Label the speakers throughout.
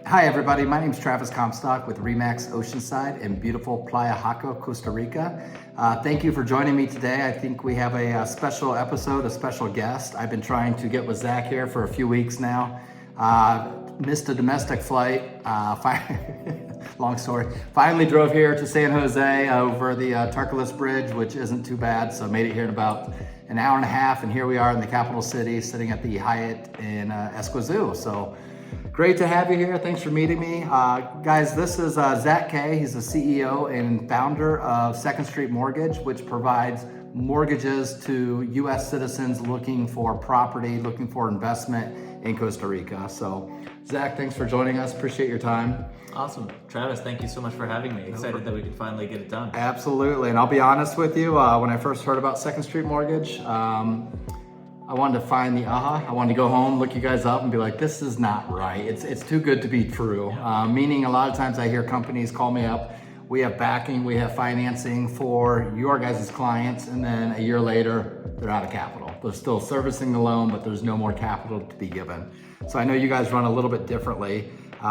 Speaker 1: Hi everybody, my name is Travis Comstock with Remax Oceanside in beautiful Playa Jaco, Costa Rica. Thank you for joining me today. I think we have a special episode, a special guest. I've been trying to get with Zach here for a few weeks now. Missed a domestic flight, long story. Finally drove here to San Jose over the Tarcoles Bridge, which isn't too bad, so made it here in about an hour and a half, and here we are in the capital city, sitting at the Hyatt in Esquizú. So great to have you here. Thanks for meeting me. Guys, this is Zach Kay. He's the CEO and founder of Second Street Mortgage, which provides mortgages to U.S. citizens looking for property, looking for investment in Costa Rica. So Zach, thanks for joining us. Appreciate your time.
Speaker 2: Awesome. Travis, thank you so much for having me. Excited that we could finally get it done.
Speaker 1: Absolutely. And I'll be honest with you, when I first heard about Second Street Mortgage, I wanted to find the aha. I wanted to go home, look you guys up and be like, this is not right. It's too good to be true. Meaning a lot of times I hear companies call me up, we have backing, we have financing for your guys' clients, and then a year later, they're out of capital. They're still servicing the loan, but there's no more capital to be given. So I know you guys run a little bit differently.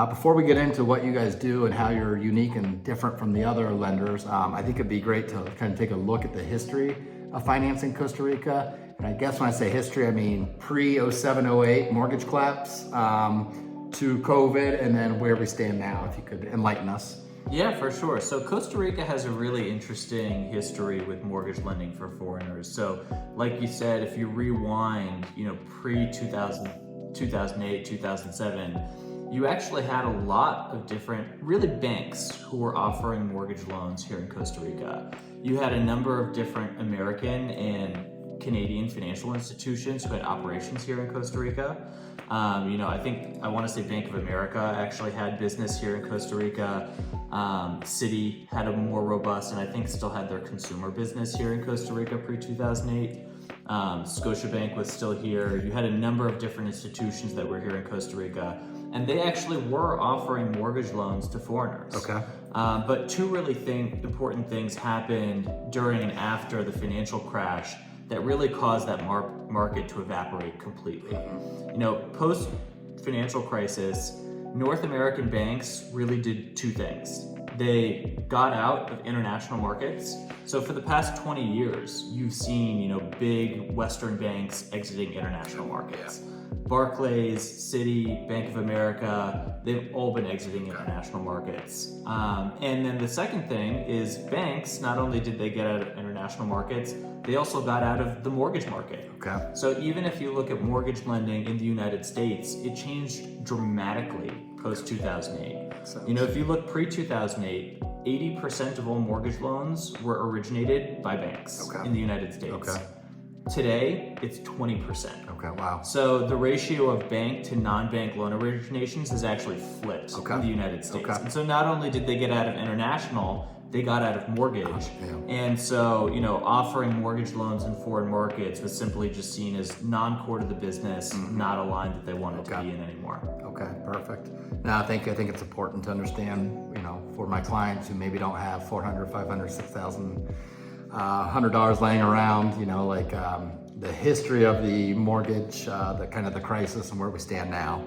Speaker 1: Before we get into what you guys do and how you're unique and different from the other lenders, I think it'd be great to kind of take a look at the history of financing Costa Rica. And I guess when I say history, I mean pre-07-08 mortgage collapse to COVID, and then where we stand now, if you could enlighten us.
Speaker 2: Yeah, for sure. So Costa Rica has a really interesting history with mortgage lending for foreigners. So like you said, if you rewind, pre-2000, 2008, 2007, you actually had a lot of different, really banks who were offering mortgage loans here in Costa Rica. You had a number of different American and Canadian financial institutions who had operations here in Costa Rica. I want to say Bank of America actually had business here in Costa Rica. Citi had a more robust, and I think still had their consumer business here in Costa Rica pre-2008. Scotiabank was still here. You had a number of different institutions that were here in Costa Rica, and they actually were offering mortgage loans to foreigners.
Speaker 1: Okay.
Speaker 2: But two really important things happened during and after the financial crash that really caused that market to evaporate completely. Post financial crisis, North American banks really did two things. They got out of international markets. So for the past 20 years, you've seen, big Western banks exiting international markets. Barclays, Citi, Bank of America, they've all been exiting international markets. And then the second thing is banks, not only did they get out of international markets, they also got out of the mortgage market.
Speaker 1: Okay.
Speaker 2: So even if you look at mortgage lending in the United States, it changed dramatically post 2008. If you look pre-2008, 80% of all mortgage loans were originated by banks in the United States.
Speaker 1: Okay.
Speaker 2: Today, it's 20%.
Speaker 1: Okay, wow.
Speaker 2: So the ratio of bank to non-bank loan originations has actually flipped in the United States. And so not only did they get out of international, they got out of mortgage. And so, offering mortgage loans in foreign markets was simply just seen as non-core to the business, not a line that they wanted to be in anymore.
Speaker 1: Okay, perfect. Now, I think it's important to understand, for my clients who maybe don't have $400, $500, $6,000, $100 laying around, the history of the mortgage, the kind of the crisis and where we stand now.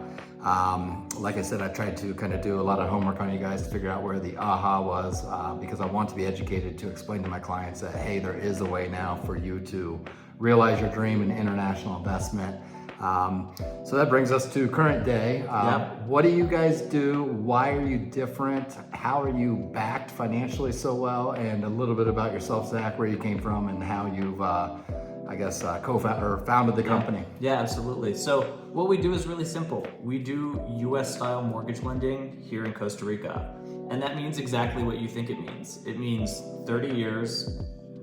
Speaker 1: Like I said, I tried to kind of do a lot of homework on you guys to figure out where the aha was, because I want to be educated to explain to my clients that, hey, there is a way now for you to realize your dream in international investment. So that brings us to current day. What do you guys do? Why are you different? How are you backed financially so well? And a little bit about yourself, Zach, where you came from and how you've, founded the company.
Speaker 2: Yeah, absolutely. So what we do is really simple. We do US style mortgage lending here in Costa Rica. And that means exactly what you think it means. It means 30 years,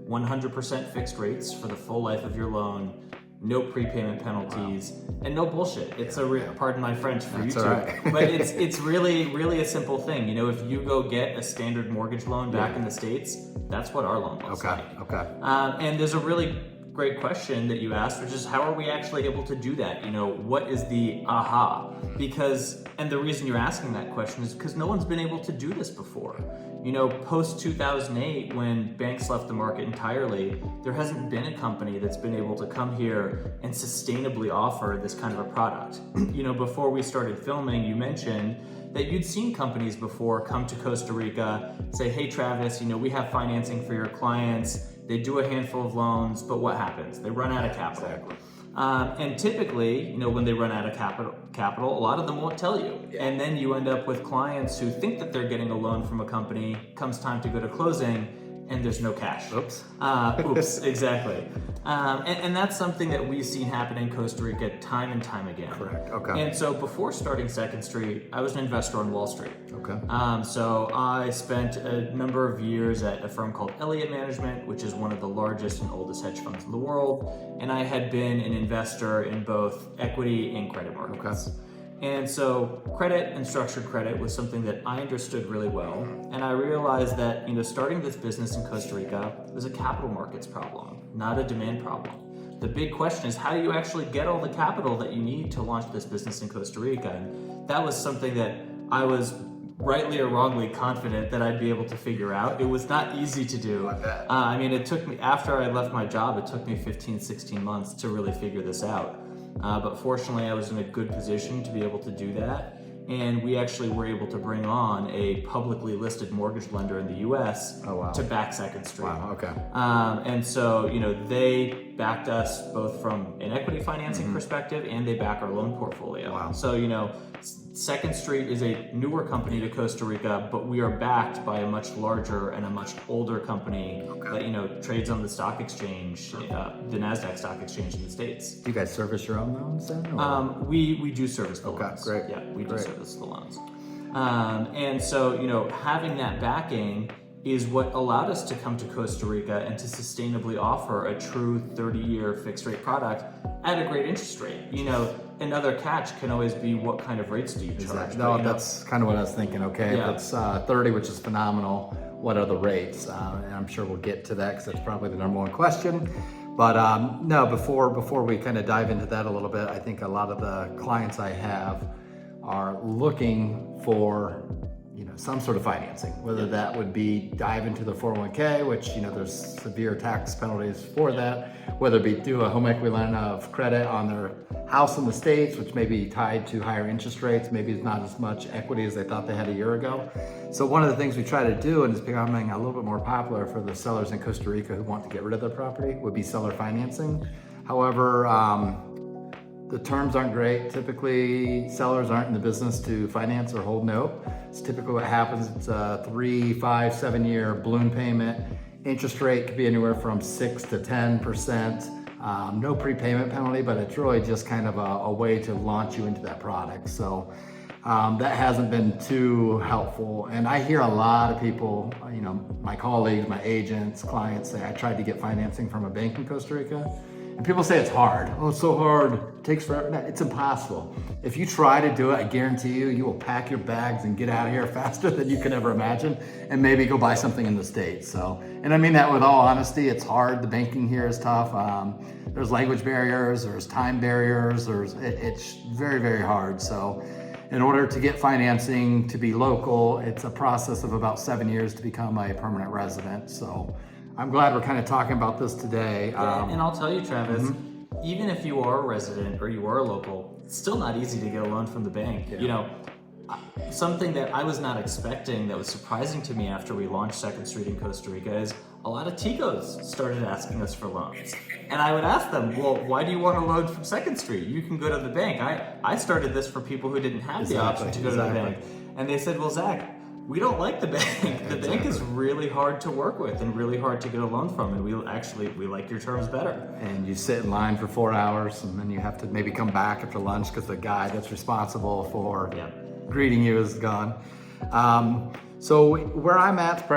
Speaker 2: 100% fixed rates for the full life of your loan, no prepayment penalties, and no bullshit. It's pardon my French for you two, but it's really a simple thing. If you go get a standard mortgage loan back in the States, that's what our loan looks like.
Speaker 1: Okay.
Speaker 2: And there's a really great question that you asked, which is how are we actually able to do that? What is the aha? And the reason you're asking that question is because no one's been able to do this before. Post 2008, when banks left the market entirely, there hasn't been a company that's been able to come here and sustainably offer this kind of a product. Before we started filming, you mentioned that you'd seen companies before come to Costa Rica, say, hey Travis, we have financing for your clients. They do a handful of loans, but what happens? They run out of capital.
Speaker 1: Exactly.
Speaker 2: And typically, when they run out of capital, a lot of them won't tell you.
Speaker 1: Yeah.
Speaker 2: And then you end up with clients who think that they're getting a loan from a company, comes time to go to closing, and there's no cash.
Speaker 1: Oops.
Speaker 2: Oops, exactly. And that's something that we've seen happen in Costa Rica time and time again.
Speaker 1: Correct, okay.
Speaker 2: And so before starting Second Street, I was an investor on Wall Street.
Speaker 1: Okay.
Speaker 2: So I spent a number of years at a firm called Elliott Management, which is one of the largest and oldest hedge funds in the world. And I had been an investor in both equity and credit markets.
Speaker 1: Okay.
Speaker 2: And so credit and structured credit was something that I understood really well. And I realized that, starting this business in Costa Rica was a capital markets problem, not a demand problem. The big question is, how do you actually get all the capital that you need to launch this business in Costa Rica? And that was something that I was rightly or wrongly confident that I'd be able to figure out. It was not easy to do. It took me, after I left my job, it took me 15, 16 months to really figure this out. But fortunately, I was in a good position to be able to do that. And we actually were able to bring on a publicly listed mortgage lender in the US to back Second Street.
Speaker 1: Wow, okay.
Speaker 2: And so, they backed us both from an equity financing perspective, and they back our loan portfolio.
Speaker 1: Wow.
Speaker 2: So, Second Street is a newer company to Costa Rica, but we are backed by a much larger and a much older company that, trades on the stock exchange, the NASDAQ stock exchange in the States.
Speaker 1: Do you guys service your own loans then? Or?
Speaker 2: We do service the loans.
Speaker 1: Great.
Speaker 2: Yeah, we do service the loans. And so, having that backing is what allowed us to come to Costa Rica and to sustainably offer a true 30-year fixed rate product at a great interest rate. Another catch can always be, what kind of rates do you charge?
Speaker 1: Exactly. No, that's kind of what I was thinking. Okay,
Speaker 2: Yeah.
Speaker 1: that's 30, which is phenomenal. What are the rates? And I'm sure we'll get to that because that's probably the number one question. But no, before we kind of dive into that a little bit, I think a lot of the clients I have are looking for some sort of financing, whether that would be dive into the 401k, which there's severe tax penalties for that, whether it be do a home equity line of credit on their house in the States, which may be tied to higher interest rates, maybe it's not as much equity as they thought they had a year ago. So one of the things we try to do, and it's becoming a little bit more popular for the sellers in Costa Rica who want to get rid of their property, would be seller financing. However, the terms aren't great. Typically, sellers aren't in the business to finance or hold note. It's typically what happens. It's a 3, 5, 7-year balloon payment. Interest rate could be anywhere from 6 to 10%. No prepayment penalty, but it's really just kind of a way to launch you into that product. So that hasn't been too helpful. And I hear a lot of people, my colleagues, my agents, clients say, I tried to get financing from a bank in Costa Rica. And people say it's hard. Oh, it's so hard. It takes forever. No, it's impossible. If you try to do it, I guarantee you will pack your bags and get out of here faster than you could ever imagine, and maybe go buy something in the States. So, and I mean that with all honesty. It's hard. The banking here is tough. There's language barriers. There's time barriers. It's very, very hard. So, in order to get financing to be local, it's a process of about 7 years to become a permanent resident. So, I'm glad we're kind of talking about this today.
Speaker 2: And I'll tell you, Travis, even if you are a resident or you are a local, it's still not easy to get a loan from the bank.
Speaker 1: Yeah.
Speaker 2: Something that I was not expecting that was surprising to me after we launched Second Street in Costa Rica is a lot of Ticos started asking us for loans. And I would ask them, well, why do you want a loan from Second Street? You can go to the bank. I started this for people who didn't have the option to go to the bank. And they said, well, Zach, we don't like the bank. The bank is really hard to work with and really hard to get a loan from, and we like your terms better.
Speaker 1: And you sit in line for 4 hours, and then you have to maybe come back after lunch because the guy that's responsible for greeting you is gone. So where I'm at,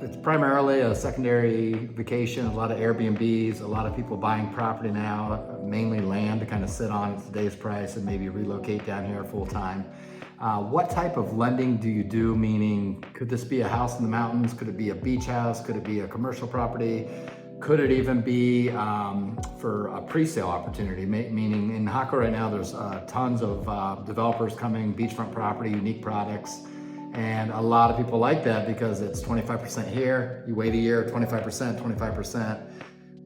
Speaker 1: it's primarily a secondary vacation, a lot of Airbnbs, a lot of people buying property now, mainly land to kind of sit on at today's price and maybe relocate down here full time. What type of lending do you do? Meaning, could this be a house in the mountains? Could it be a beach house? Could it be a commercial property? Could it even be for a pre-sale opportunity? Meaning in Jaco right now, there's tons of developers coming, beachfront property, unique products. And a lot of people like that because it's 25% here, you wait a year, 25%, 25%.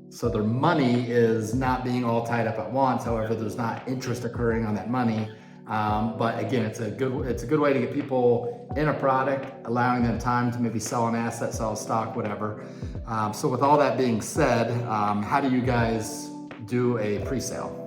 Speaker 1: So their money is not being all tied up at once. However, there's not interest occurring on that money. But again, it's a good way to get people in a product, allowing them time to maybe sell an asset, sell a stock, whatever. So with all that being said, how do you guys do a pre-sale?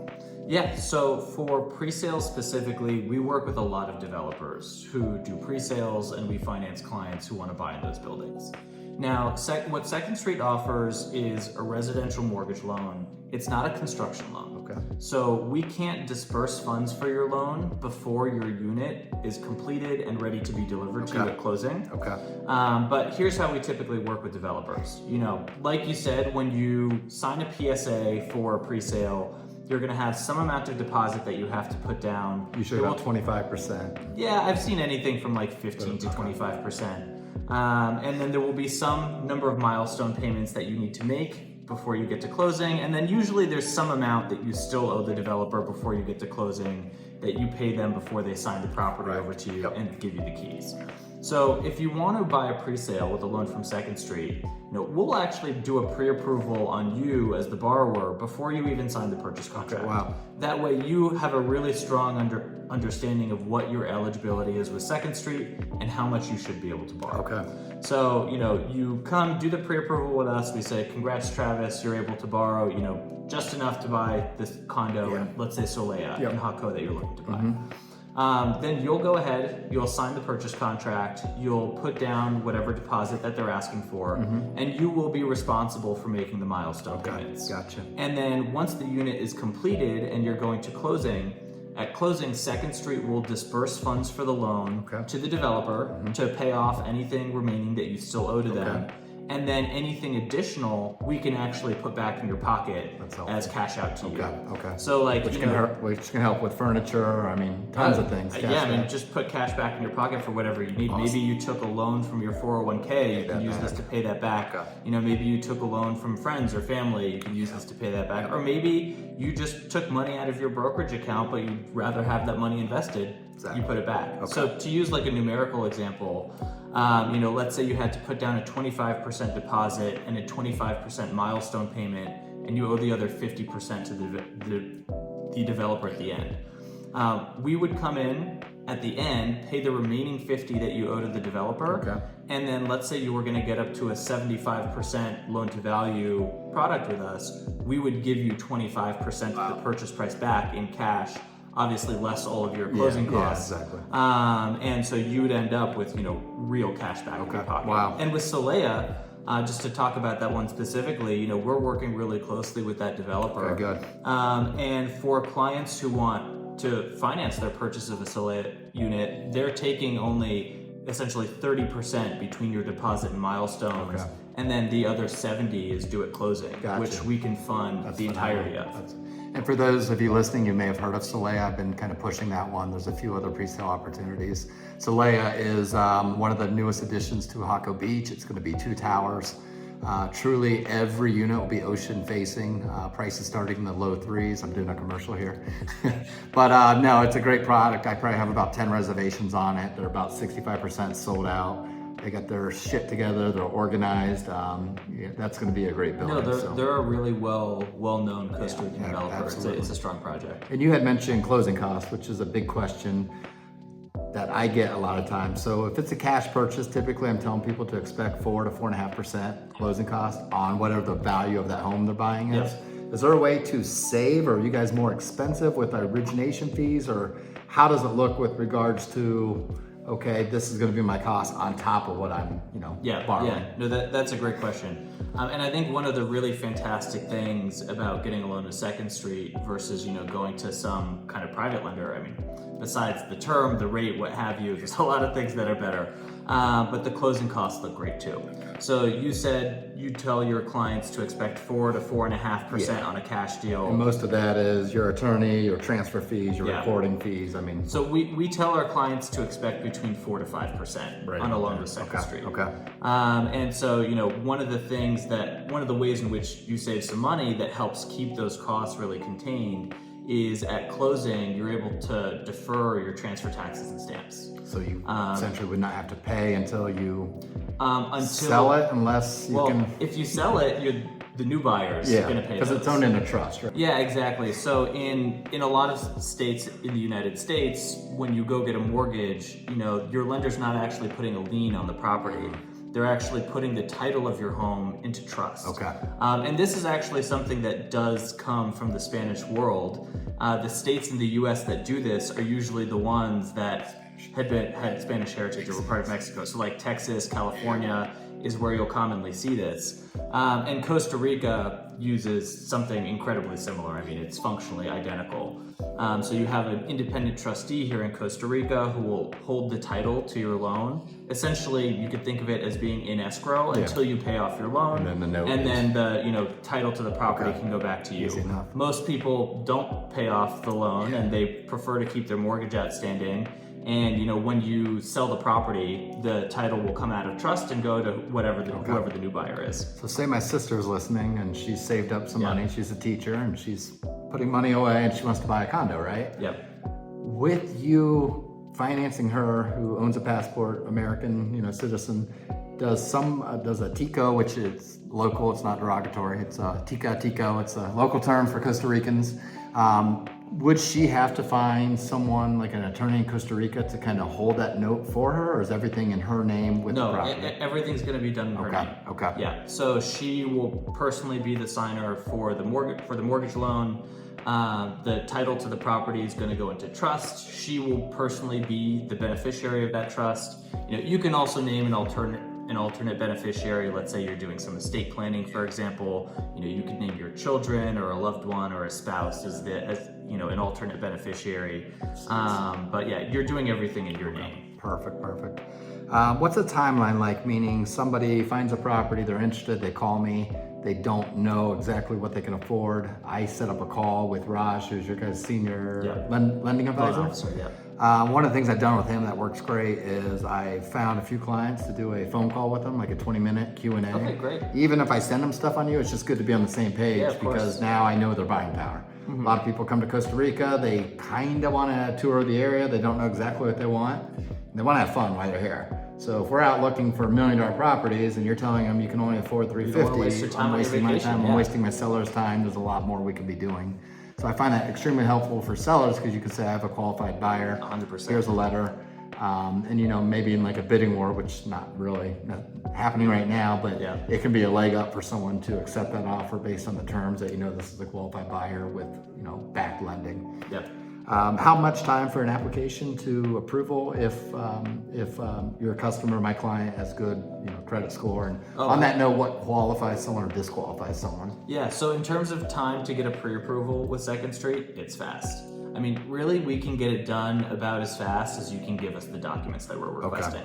Speaker 2: Yeah, so for pre-sales specifically, we work with a lot of developers who do pre-sales, and we finance clients who want to buy in those buildings. Now, what Second Street offers is a residential mortgage loan. It's not a construction loan.
Speaker 1: Okay.
Speaker 2: So we can't disperse funds for your loan before your unit is completed and ready to be delivered to you at closing.
Speaker 1: Okay.
Speaker 2: But here's how we typically work with developers. Like you said, when you sign a PSA for a pre-sale, you're going to have some amount of deposit that you have to put down.
Speaker 1: Usually about 25%.
Speaker 2: Yeah, I've seen anything from like 15 to 25%. And then there will be some number of milestone payments that you need to make before you get to closing. And then usually there's some amount that you still owe the developer before you get to closing that you pay them before they sign the property over to you and give you the keys. So if you want to buy a pre-sale with a loan from Second Street, we'll actually do a pre-approval on you as the borrower before you even sign the purchase contract.
Speaker 1: Okay, wow.
Speaker 2: That way you have a really strong understanding of what your eligibility is with Second Street and how much you should be able to borrow.
Speaker 1: Okay.
Speaker 2: So, you come do the pre-approval with us. We say, congrats, Travis, you're able to borrow, just enough to buy this condo in, let's say, Solea in Jaco that you're looking to buy. Then you'll go ahead, you'll sign the purchase contract, you'll put down whatever deposit that they're asking for, and you will be responsible for making the milestone payments.
Speaker 1: Gotcha.
Speaker 2: And then once the unit is completed and you're going to closing, at closing, Second Street will disperse funds for the loan to the developer to pay off anything remaining that you still owe to them. And then anything additional, we can actually put back in your pocket as cash out to you.
Speaker 1: Okay.
Speaker 2: So
Speaker 1: which can help with furniture. I mean, tons of things.
Speaker 2: Just put cash back in your pocket for whatever you need. Awesome. Maybe you took a loan from your 401k, you can use this to pay that back. Maybe you took a loan from friends or family, you can use this to pay that back. Or maybe you just took money out of your brokerage account, but you'd rather have that money invested. You put it back. So to use like a numerical example, let's say you had to put down a 25% deposit and a 25% milestone payment, and you owe the other 50% to the developer at the end. We would come in at the end, pay the remaining 50 that you owe to the developer, and then let's say you were going to get up to a 75% loan to value product with us, we would give you 25% of the purchase price back in cash. Obviously less all of your closing costs.
Speaker 1: Exactly.
Speaker 2: And so you would end up with, real cash back in your pocket.
Speaker 1: Wow.
Speaker 2: And with Solea, just to talk about that one specifically, we're working really closely with that developer.
Speaker 1: Okay, good.
Speaker 2: And for clients who want to finance their purchase of a Solea unit, they're taking only essentially 30% between your deposit and milestones. And then the other 70 is due at closing, which we can fund the entirety of.
Speaker 1: And for those of you listening, you may have heard of Solea. I've been kind of pushing that one. There's a few other pre-sale opportunities. Solea is one of the newest additions to Jaco Beach. It's going to be 2 towers. Truly every unit will be ocean facing. Prices starting in the low 3s. I'm doing a commercial here. But no, it's a great product. I probably have about 10 reservations on it. They're about 65% sold out. They got their shit together. They're organized. That's going to be a great building.
Speaker 2: No, they're a really well-known Costa Rican developer. It's a strong project.
Speaker 1: And you had mentioned closing costs, which is a big question that I get a lot of times. So if it's a cash purchase, typically I'm telling people to expect 4 to 4.5% closing cost on whatever the value of that home they're buying is. Is there a way to save, or are you guys more expensive with origination fees, or how does it look with regards to, okay, this is going to be my cost on top of what I'm, borrowing?
Speaker 2: Yeah, no, that's a great question. And I think one of the really fantastic things about getting a loan at Second Street versus, going to some kind of private lender, I mean, besides the term, the rate, what have you, there's a lot of things that are better. But the closing costs look great too. So you said you tell your clients to expect 4 to 4.5% on a cash deal.
Speaker 1: And most of that is your attorney, your transfer fees, your recording fees. I mean,
Speaker 2: so we tell our clients to expect between 4 to 5% on a loan with Second Street. And so one of the ways in which you save some money that helps keep those costs really contained is at closing, you're able to defer your transfer taxes and stamps.
Speaker 1: So you essentially would not have to pay until you
Speaker 2: Until
Speaker 1: sell it, unless you can.
Speaker 2: if you sell it, the new buyers are going to pay
Speaker 1: because it's owned in a trust, right?
Speaker 2: Yeah, exactly. So in a lot of states in the United States, when you go get a mortgage, your lender's not actually putting a lien on the property. They're actually putting the title of your home into trust.
Speaker 1: Okay.
Speaker 2: And this is actually something that does come from the Spanish world. The states in the U.S. that do this are usually the ones that had Spanish heritage or were part of Mexico. So like Texas, California is where you'll commonly see this. And Costa Rica uses something incredibly similar. I mean, it's functionally identical. So you have an independent trustee here in Costa Rica who will hold the title to your loan. Essentially, you could think of it as being in escrow until you pay off your loan. And then the title to the property can go back to you.
Speaker 1: Easy enough.
Speaker 2: Most people don't pay off the loan and they prefer to keep their mortgage outstanding. And when you sell the property, the title will come out of trust and go to whoever the new buyer is.
Speaker 1: So say my sister's listening and she's saved up some money. She's a teacher and she's putting money away and she wants to buy a condo, right?
Speaker 2: Yep.
Speaker 1: With you financing her, who owns a passport, American, citizen, does a TICO, which is local, it's not derogatory, it's a TICO, it's a local term for Costa Ricans. Would she have to find someone like an attorney in Costa Rica to kind of hold that note for her, or is everything in her name with the property?
Speaker 2: No, everything's going to be done in her name.
Speaker 1: Okay.
Speaker 2: Yeah. So she will personally be the signer for the mortgage loan. The title to the property is going to go into trust. She will personally be the beneficiary of that trust. You can also name an alternate beneficiary. Let's say you're doing some estate planning, for example. You could name your children or a loved one or a spouse as an alternate beneficiary. But yeah, you're doing everything in your name.
Speaker 1: Perfect. What's the timeline like? Meaning somebody finds a property, they're interested, they call me, they don't know exactly what they can afford. I set up a call with Raj, who's your guys' senior lending advisor.
Speaker 2: Officer,
Speaker 1: One of the things I've done with him that works great is I found a few clients to do a phone call with them, like a 20-minute Q&A.
Speaker 2: Okay, great.
Speaker 1: Even if I send them stuff on you, it's just good to be on the same page because now I know their buying power. A lot of people come to Costa Rica, they kind of want to tour the area, they don't know exactly what they want. They want to have fun while they're here. So if we're out looking for $1 million properties and you're telling them you can only afford $350, I'm wasting my time, I'm wasting my seller's time. There's a lot more we could be doing. So I find that extremely helpful for sellers because you could say I have a qualified buyer.
Speaker 2: 100%.
Speaker 1: Here's a letter. And maybe in like a bidding war, which not really happening right now, but it can be a leg up for someone to accept that offer based on the terms that this is a qualified buyer with back lending.
Speaker 2: Yep.
Speaker 1: How much time for an application to approval if your customer, my client, has good credit score? And on that note, what qualifies someone or disqualifies someone?
Speaker 2: Yeah, so in terms of time to get a pre-approval with Second Street, it's fast. I mean, really, we can get it done about as fast as you can give us the documents that we're requesting.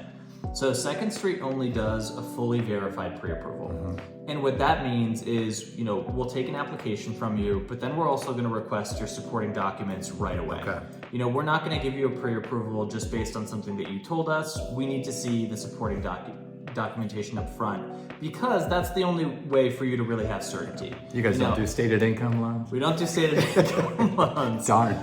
Speaker 2: So Second Street only does a fully verified pre-approval. And what that means is, we'll take an application from you, but then we're also going to request your supporting documents right away. We're not going to give you a pre-approval just based on something that you told us. We need to see the supporting documentation up front because that's the only way for you to really have certainty.
Speaker 1: You guys don't do stated income loans?
Speaker 2: We don't do stated income loans.
Speaker 1: Darn.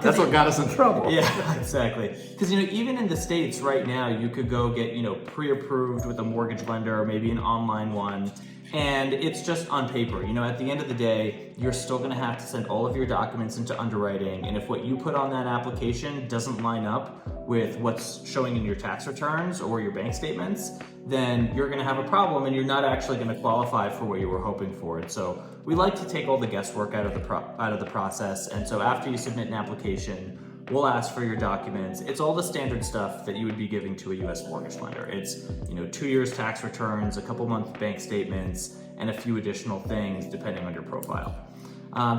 Speaker 1: That's what got us in trouble.
Speaker 2: Yeah, exactly. Because even in the States right now, you could go get pre-approved with a mortgage lender or maybe an online one. And it's just on paper. At the end of the day, you're still going to have to send all of your documents into underwriting. And if what you put on that application doesn't line up with what's showing in your tax returns or your bank statements, then you're going to have a problem and you're not actually going to qualify for what you were hoping for. And so we like to take all the guesswork out of the process. And so after you submit an application, we'll ask for your documents. It's all the standard stuff that you would be giving to a U.S. mortgage lender. It's 2 years tax returns, a couple month bank statements, and a few additional things depending on your profile.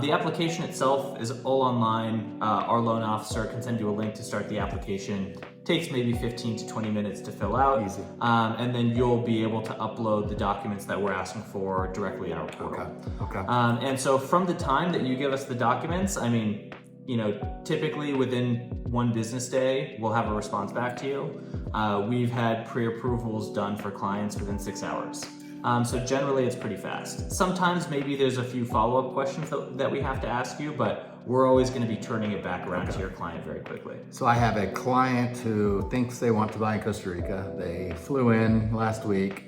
Speaker 2: The application itself is all online. Our loan officer can send you a link to start the application. Takes maybe 15 to 20 minutes to fill out.
Speaker 1: Easy.
Speaker 2: And then you'll be able to upload the documents that we're asking for directly in our portal.
Speaker 1: Okay.
Speaker 2: And so from the time that you give us the documents, typically within 1 business day, we'll have a response back to you. We've had pre-approvals done for clients within 6 hours. So generally it's pretty fast. Sometimes maybe there's a few follow-up questions that we have to ask you, but we're always going to be turning it back around to your client very quickly.
Speaker 1: So I have a client who thinks they want to buy in Costa Rica. They flew in last week.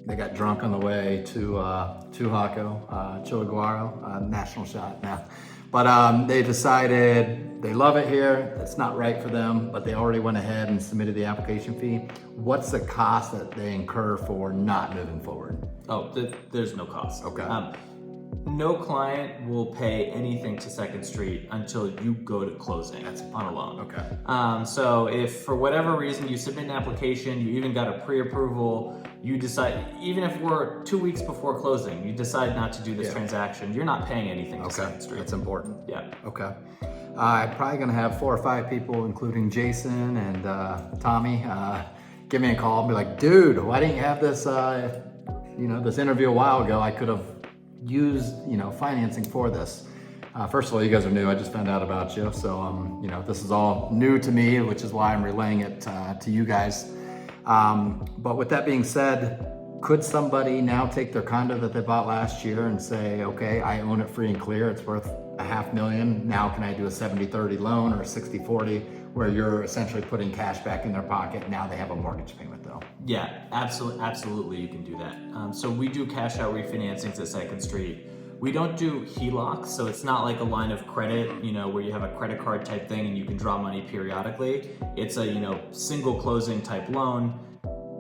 Speaker 1: They got drunk on the way to Jaco, Chilaguaro, national shot now. But they decided they love it here. It's not right for them, but they already went ahead and submitted the application fee. What's the cost that they incur for not moving forward?
Speaker 2: Oh, there's no cost.
Speaker 1: Okay.
Speaker 2: No client will pay anything to Second Street until you go to closing on a loan.
Speaker 1: Okay.
Speaker 2: So if for whatever reason you submit an application, you even got a pre-approval, you decide, even if we're 2 weeks before closing, you decide not to do this transaction, you're not paying anything to Second Street.
Speaker 1: That's important.
Speaker 2: Yeah.
Speaker 1: Okay. I'm probably gonna have 4 or 5 people, including Jason and Tommy, give me a call and be like, dude, why didn't you have this, this interview a while ago? I could have used, financing for this. First of all, you guys are new. I just found out about you. So, this is all new to me, which is why I'm relaying it to you guys. But with that being said, could somebody now take their condo that they bought last year and say, okay, I own it free and clear. It's worth $500,000. Now can I do a 70-30 loan or 60-40 where you're essentially putting cash back in their pocket? Now they have a mortgage payment though.
Speaker 2: Yeah, absolutely you can do that. So we do cash out refinancings at Second Street. We don't do HELOCs, so it's not like a line of credit, where you have a credit card type thing and you can draw money periodically. It's a, single closing type loan,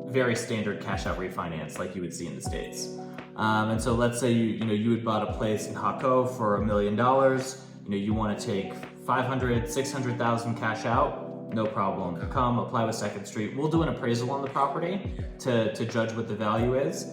Speaker 2: very standard cash out refinance like you would see in the States. And so let's say you had bought a place in Jaco for $1 million. You want to take 500, 600,000 cash out. No problem. Come apply with Second Street. We'll do an appraisal on the property to judge what the value is.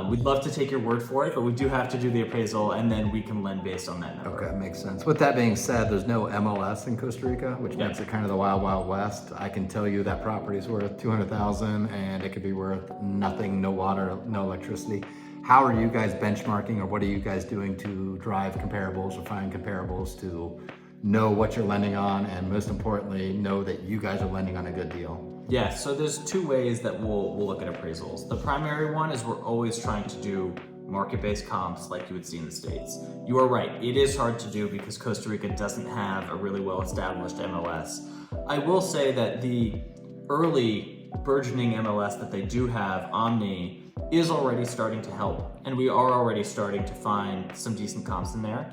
Speaker 2: We'd love to take your word for it, but we do have to do the appraisal and then we can lend based on that number.
Speaker 1: Okay, makes sense. With that being said, there's no MLS in Costa Rica, which makes it kind of the wild, wild west. I can tell you that property is worth $200,000 and it could be worth nothing, no water, no electricity. How are you guys benchmarking, or what are you guys doing to drive comparables or find comparables to know what you're lending on, and most importantly, know that you guys are lending on a good deal?
Speaker 2: Yeah, so there's 2 ways that we'll look at appraisals. The primary one is we're always trying to do market-based comps like you would see in the States. You are right, it is hard to do because Costa Rica doesn't have a really well-established MLS. I will say that the early burgeoning MLS that they do have, Omni, is already starting to help, and we are already starting to find some decent comps in there.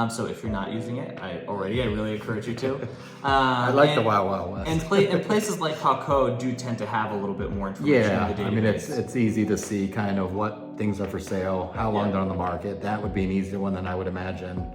Speaker 2: So if you're not using it, I really encourage you to.
Speaker 1: I like the Wild Wild West.
Speaker 2: And places like Jaco do tend to have a little bit more information in the database.
Speaker 1: I mean, it's easy to see kind of what things are for sale, how long they're on the market. That would be an easier one than I would imagine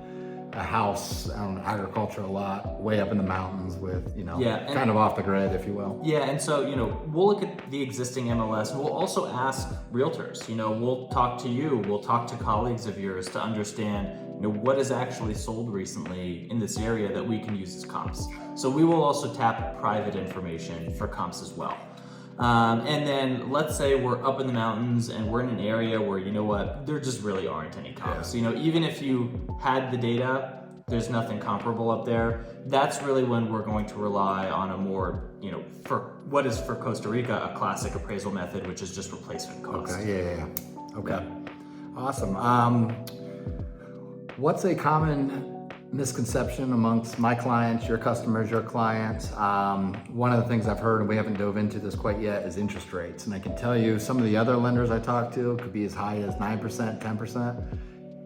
Speaker 1: a house on an agricultural lot way up in the mountains with, kind of off the grid, if you will.
Speaker 2: Yeah, and so, we'll look at the existing MLS. We'll also ask realtors, we'll talk to you, we'll talk to colleagues of yours to understand, what is actually sold recently in this area that we can use as comps. So we will also tap private information for comps as well. And then let's say we're up in the mountains and we're in an area where, there just really aren't any comps. Even if you had the data, there's nothing comparable up there. That's really when we're going to rely on a more, for what is for Costa Rica, a classic appraisal method, which is just replacement cost.
Speaker 1: Okay, Okay, awesome. What's a common misconception amongst my clients, your customers, your clients? One of the things I've heard, and we haven't dove into this quite yet, is interest rates. And I can tell you some of the other lenders I talk to could be as high as 9%, 10%.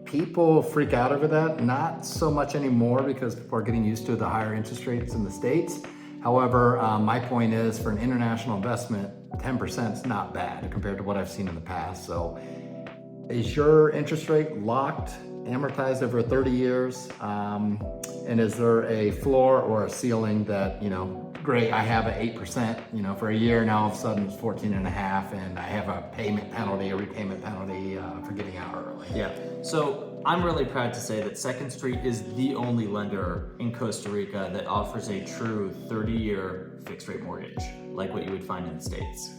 Speaker 1: People freak out over that, not so much anymore because people are getting used to the higher interest rates in the States. However, my point is, for an international investment, 10% is not bad compared to what I've seen in the past. So is your interest rate locked, amortized over 30 years? And is there a floor or a ceiling that, great, I have an 8%, for a year, now all of a sudden it's 14.5, and I have a payment penalty, a repayment penalty for getting out early?
Speaker 2: Yeah, so I'm really proud to say that Second Street is the only lender in Costa Rica that offers a true 30-year fixed rate mortgage, like what you would find in the States.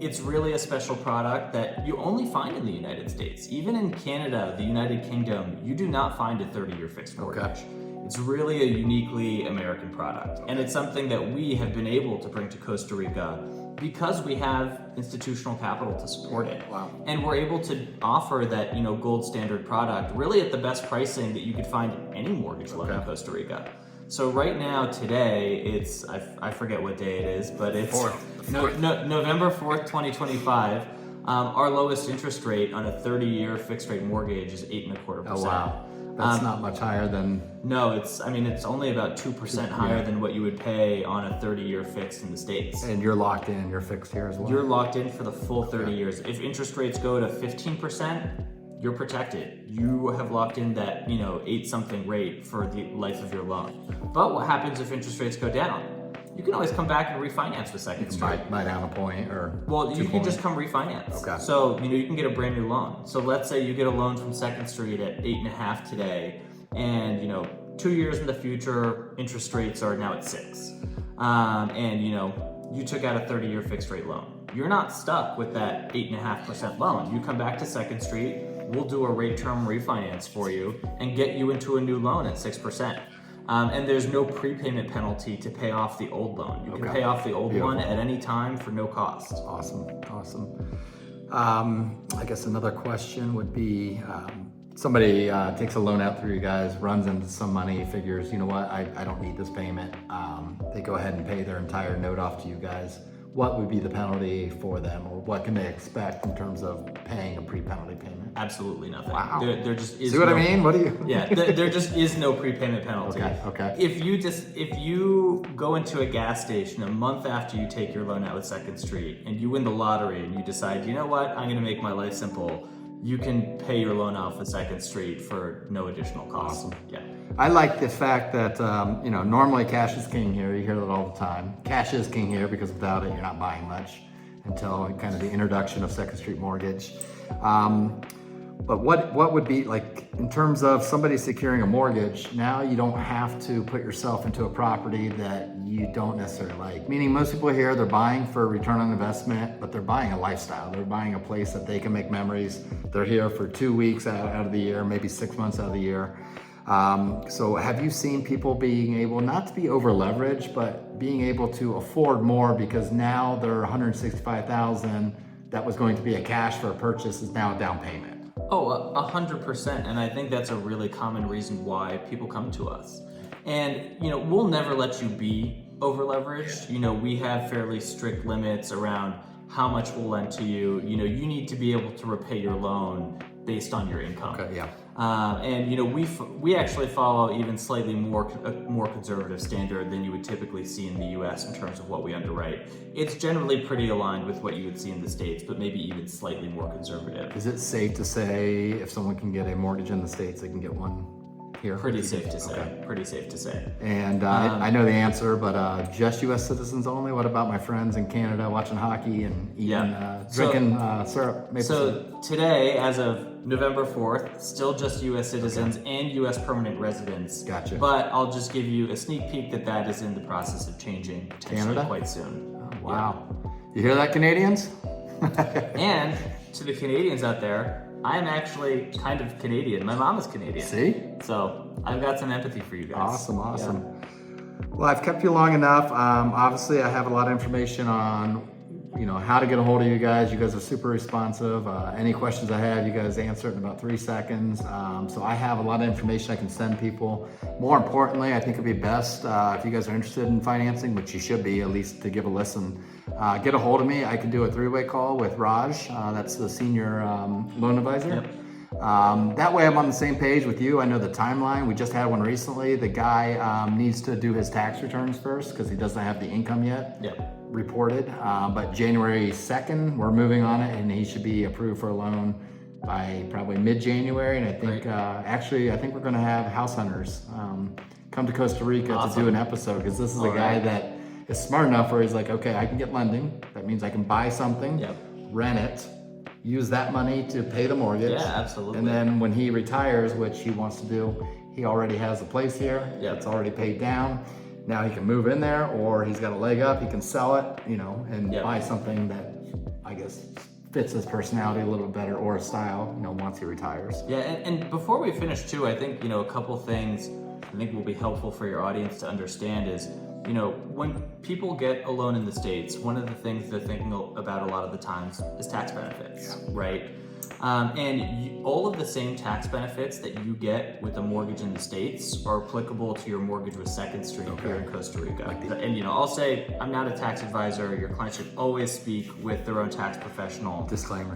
Speaker 2: It's really a special product that you only find in the United States. Even in Canada, the United Kingdom, you do not find a 30-year fixed mortgage. Okay. It's really a uniquely American product. And it's something that we have been able to bring to Costa Rica because we have institutional capital to support it.
Speaker 1: Wow.
Speaker 2: And we're able to offer that, gold standard product really at the best pricing that you could find in any mortgage loan in Costa Rica. So right now, today, it's, I forget what day it is, but it's November 4th, 2025. Our lowest interest rate on a 30-year fixed rate mortgage is 8.25%.
Speaker 1: Oh, wow. That's not much higher than...
Speaker 2: No, it's only about 2% higher than what you would pay on a 30-year fixed in the States.
Speaker 1: And you're locked in, you're fixed here as well?
Speaker 2: You're locked in for the full 30 years. If interest rates go to 15%, you're protected. You have locked in that, 8-something rate for the life of your loan. But what happens if interest rates go down? You can always come back and refinance with Second Street.
Speaker 1: Buy down a point or...
Speaker 2: Well, you can just come refinance.
Speaker 1: Okay.
Speaker 2: So, you can get a brand new loan. So let's say you get a loan from Second Street at 8.5 today, and 2 years in the future, interest rates are now at 6. And you took out a 30-year fixed rate loan. You're not stuck with that 8.5% loan. You come back to Second Street, we'll do a rate term refinance for you and get you into a new loan at 6%. And there's no prepayment penalty to pay off the old loan. You can pay off the old one at any time for no cost.
Speaker 1: Awesome. I guess another question would be, somebody takes a loan out through you guys, runs into some money, figures, you know what, I don't need this payment. They go ahead and pay their entire note off to you guys. What would be the penalty for them, or what can they expect in terms of paying a pre-penalty payment?
Speaker 2: Absolutely nothing.
Speaker 1: Wow.
Speaker 2: There just is
Speaker 1: See what I mean? What do you?
Speaker 2: Yeah, there just is no prepayment penalty.
Speaker 1: Okay.
Speaker 2: If you go into a gas station a month after you take your loan out with Second Street and you win the lottery and you decide, you know what, I'm going to make my life simple, you can pay your loan off with Second Street for no additional cost.
Speaker 1: Awesome.
Speaker 2: Yeah.
Speaker 1: I like the fact that, normally cash is king here. You hear that all the time. Cash is king here because without it, you're not buying much until kind of the introduction of Second Street Mortgage. But what would be, like, in terms of somebody securing a mortgage, now you don't have to put yourself into a property that you don't necessarily like. Meaning most people here, they're buying for return on investment, but they're buying a lifestyle. They're buying a place that they can make memories. They're here for 2 weeks out of the year, maybe 6 months out of the year. So have you seen people being able not to be over leveraged, but being able to afford more because now their $165,000 that was going to be a cash for a purchase is now a down payment?
Speaker 2: Oh, 100%. And I think that's a really common reason why people come to us. And, we'll never let you be over leveraged. We have fairly strict limits around how much we'll lend to you. You need to be able to repay your loan based on your income.
Speaker 1: Okay, yeah.
Speaker 2: And we actually follow even slightly more conservative standard than you would typically see in the U.S. in terms of what we underwrite. It's generally pretty aligned with what you would see in the States, but maybe even slightly more conservative.
Speaker 1: Is it safe to say if someone can get a mortgage in the States, they can get one here?
Speaker 2: Pretty safe to say.
Speaker 1: Okay.
Speaker 2: Pretty safe to say.
Speaker 1: And I know the answer, but just U.S. citizens only? What about my friends in Canada watching hockey and eating, drinking syrup? Maple syrup?
Speaker 2: Today, as of November 4th, still just U.S. citizens and U.S. permanent residents.
Speaker 1: Gotcha.
Speaker 2: But I'll just give you a sneak peek that is in the process of changing potentially
Speaker 1: Canada?
Speaker 2: quite soon.
Speaker 1: Oh, wow. You hear that, Canadians?
Speaker 2: And to the Canadians out there, I'm actually kind of Canadian. My mom is Canadian.
Speaker 1: See?
Speaker 2: So I've got some empathy for you guys.
Speaker 1: Awesome. Yeah. Well, I've kept you long enough. Obviously, I have a lot of information on, how to get a hold of you guys. You guys are super responsive. Any questions I have, you guys answer it in about 3 seconds. So I have a lot of information I can send people. More importantly, I think it'd be best if you guys are interested in financing, which you should be, at least to give a listen. Get a hold of me. I can do a 3-way call with Raj. That's the senior loan advisor.
Speaker 2: Yep.
Speaker 1: That way I'm on the same page with you. I know the timeline. We just had one recently. The guy needs to do his tax returns first because he doesn't have the income yet reported. But January 2nd, we're moving on it, and he should be approved for a loan by probably mid-January. And I think, I think we're going to have house hunters come to Costa Rica to do an episode, because this is a guy that is smart enough where he's like, okay, I can get lending. That means I can buy something, rent it, use that money to pay the mortgage.
Speaker 2: Yeah, absolutely.
Speaker 1: And then when he retires, which he wants to do, he already has a place here. It's already paid down. Now he can move in there, or he's got a leg up. He can sell it, and buy something that I guess fits his personality a little bit better, or style, once he retires.
Speaker 2: Yeah, and before we finish too, I think, a couple things I think will be helpful for your audience to understand is when people get a loan in the States, one of the things they're thinking about a lot of the times is tax benefits, right? All of the same tax benefits that you get with a mortgage in the States are applicable to your mortgage with Second Street here in Costa Rica. And I'll say, I'm not a tax advisor. Your client should always speak with their own tax professional.
Speaker 1: Disclaimer.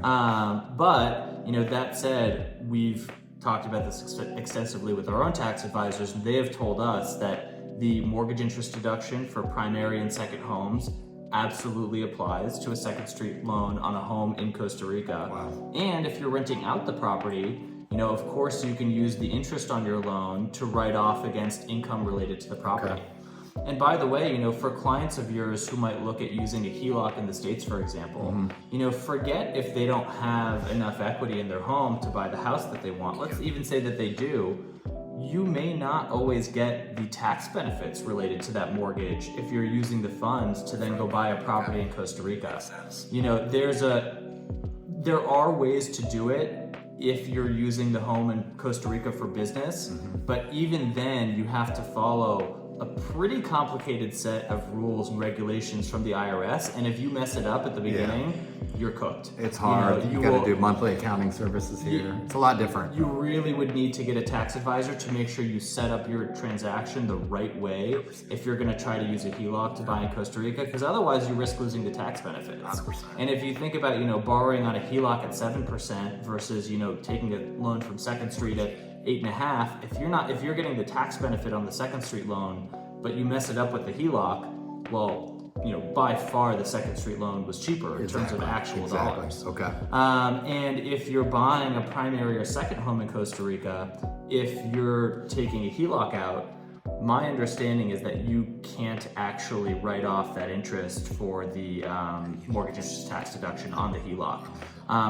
Speaker 2: But that said, we've talked about this extensively with our own tax advisors, and they have told us that the mortgage interest deduction for primary and second homes absolutely applies to a Second Street loan on a home in Costa Rica.
Speaker 1: Wow.
Speaker 2: And if you're renting out the property, of course you can use the interest on your loan to write off against income related to the property. And by the way, for clients of yours who might look at using a HELOC in the States, for example, forget if they don't have enough equity in their home to buy the house that they want. Let's even say that they do. You may not always get the tax benefits related to that mortgage if you're using the funds to then go buy a property in Costa Rica. There are ways to do it if you're using the home in Costa Rica for business, but even then you have to follow a pretty complicated set of rules and regulations from the IRS, and if you mess it up at the beginning, you're cooked.
Speaker 1: It's hard. You got to do monthly accounting services here. It's a lot different.
Speaker 2: You really would need to get a tax advisor to make sure you set up your transaction the right way if you're going to try to use a HELOC to buy in Costa Rica, because otherwise you risk losing the tax benefits.
Speaker 1: 100%.
Speaker 2: And if you think about borrowing on a HELOC at 7% versus taking a loan from Second Street at 8.5%, if you're getting the tax benefit on the Second Street loan, but you mess it up with the HELOC, well, by far the Second Street loan was cheaper in terms of actual dollars.
Speaker 1: Okay.
Speaker 2: And if you're buying a primary or second home in Costa Rica, if you're taking a HELOC out, my understanding is that you can't actually write off that interest for the mortgage interest tax deduction on the HELOC.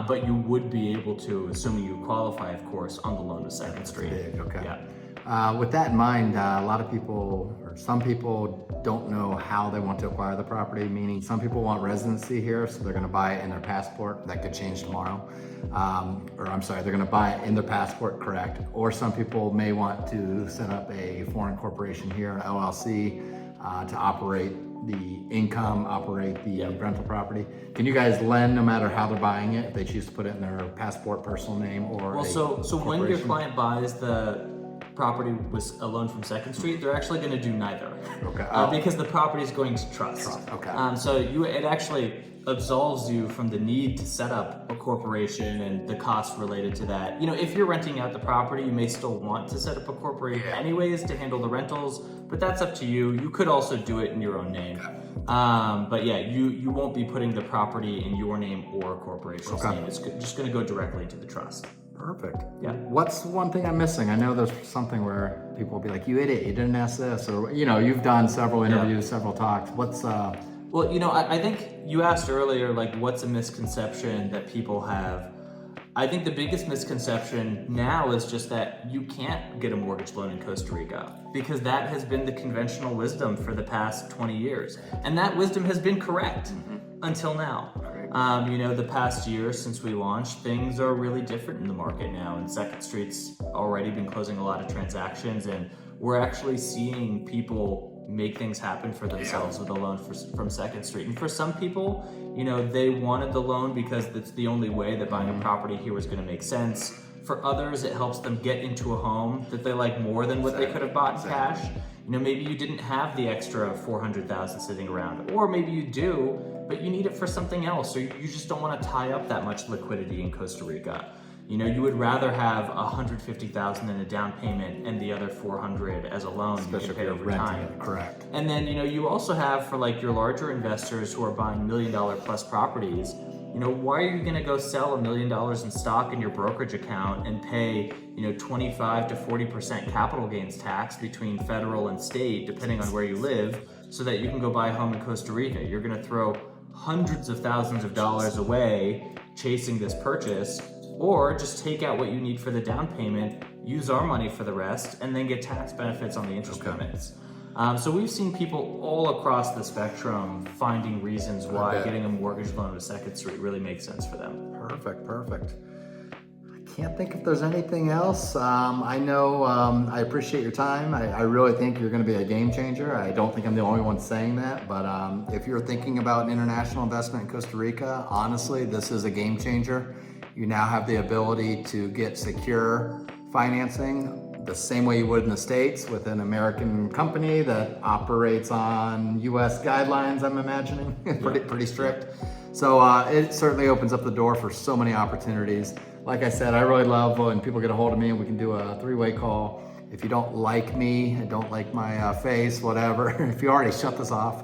Speaker 2: But you would be able to, assuming you qualify, of course, on the loan with Second Street.
Speaker 1: Big, okay.
Speaker 2: Yeah.
Speaker 1: With that in mind, a lot of people, or some people, don't know how they want to acquire the property, meaning some people want residency here, so they're going to buy it in their passport. That could change tomorrow. They're going to buy it in their passport, correct? Or some people may want to set up a foreign corporation here, an LLC, to operate the income, operate the rental property. Can you guys lend no matter how they're buying it, if they choose to put it in their passport, personal name, or
Speaker 2: so when your client buys the property with a loan from Second Street, they're actually going to do neither.
Speaker 1: Okay.
Speaker 2: Because the property is going to trust.
Speaker 1: Okay.
Speaker 2: It actually absolves you from the need to set up a corporation and the costs related to that. If you're renting out the property, you may still want to set up a corporation anyways to handle the rentals, but that's up to you. You could also do it in your own name. But yeah, you won't be putting the property in your name or a corporation's name. It's just going to go directly into the trust.
Speaker 1: Perfect.
Speaker 2: Yeah.
Speaker 1: What's one thing I'm missing? I know there's something where people will be like, you idiot, you didn't ask this, or you've done several interviews, several talks. What's
Speaker 2: Well, I think you asked earlier, what's a misconception that people have? I think the biggest misconception now is just that you can't get a mortgage loan in Costa Rica, because that has been the conventional wisdom for the past 20 years. And that wisdom has been correct until now. The past year since we launched, things are really different in the market now, and Second Street's already been closing a lot of transactions, and we're actually seeing people make things happen for themselves with a loan from Second Street. And for some people, they wanted the loan because it's the only way that buying a property here was going to make sense. For others, it helps them get into a home that they like more than what they could have bought in cash. Maybe you didn't have the extra $400,000 sitting around, or maybe you do, but you need it for something else, or you just don't want to tie up that much liquidity in Costa Rica. You would rather have $150,000 in a down payment and the other $400,000 as a loan you can pay over time.
Speaker 1: Correct.
Speaker 2: And then you also have, for your larger investors who are buying $1 million plus properties, why are you going to go sell $1 million in stock in your brokerage account and pay 25 to 40% capital gains tax between federal and state, depending on where you live, so that you can go buy a home in Costa Rica? You're going to throw hundreds of thousands of dollars away chasing this purchase, or just take out what you need for the down payment, use our money for the rest, and then get tax benefits on the interest payments. So we've seen people all across the spectrum finding reasons why getting a mortgage loan with Second Street really makes sense for them.
Speaker 1: Perfect. I can't think if there's anything else. I know I appreciate your time. I really think you're going to be a game changer. I don't think I'm the only one saying that, but if you're thinking about an international investment in Costa Rica, honestly, this is a game changer. You now have the ability to get secure financing the same way you would in the States with an American company that operates on US guidelines, I'm imagining, pretty strict. So it certainly opens up the door for so many opportunities. Like I said, I really love when people get a hold of me and we can do a three-way call. If you don't like me, don't like my face, whatever, if you already shut this off,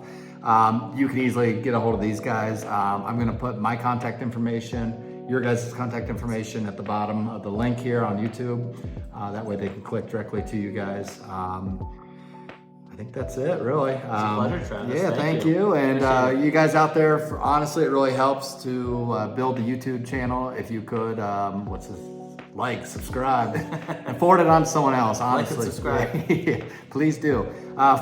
Speaker 1: you can easily get a hold of these guys. I'm gonna put my contact information, your guys' contact information at the bottom of the link here on YouTube. That way they can click directly to you guys. I think that's it, really.
Speaker 2: It's a pleasure, Travis.
Speaker 1: Yeah, thank you. And you guys out there, honestly, it really helps to build the YouTube channel. If you could, subscribe, and forward it on to someone else, honestly.
Speaker 2: Like and subscribe.
Speaker 1: Please do.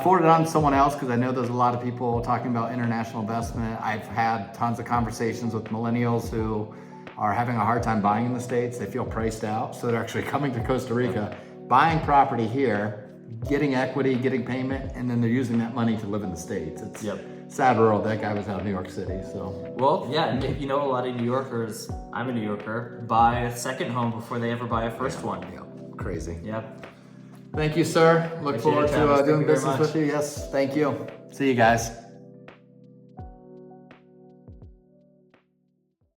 Speaker 1: Forward it on to someone else, because I know there's a lot of people talking about international investment. I've had tons of conversations with millennials who are having a hard time buying in the States. They feel priced out, so they're actually coming to Costa Rica, buying property here, getting equity, getting payment, and then they're using that money to live in the States. It's sad world. That guy was out of New York City, so.
Speaker 2: Well, yeah, and if you know, a lot of New Yorkers, I'm a New Yorker, buy a second home before they ever buy a first one.
Speaker 1: Yeah, crazy.
Speaker 2: Yep.
Speaker 1: Thank you, sir. Look forward to doing
Speaker 2: Thank you very
Speaker 1: business
Speaker 2: much.
Speaker 1: with you. Yes, thank you. See you guys.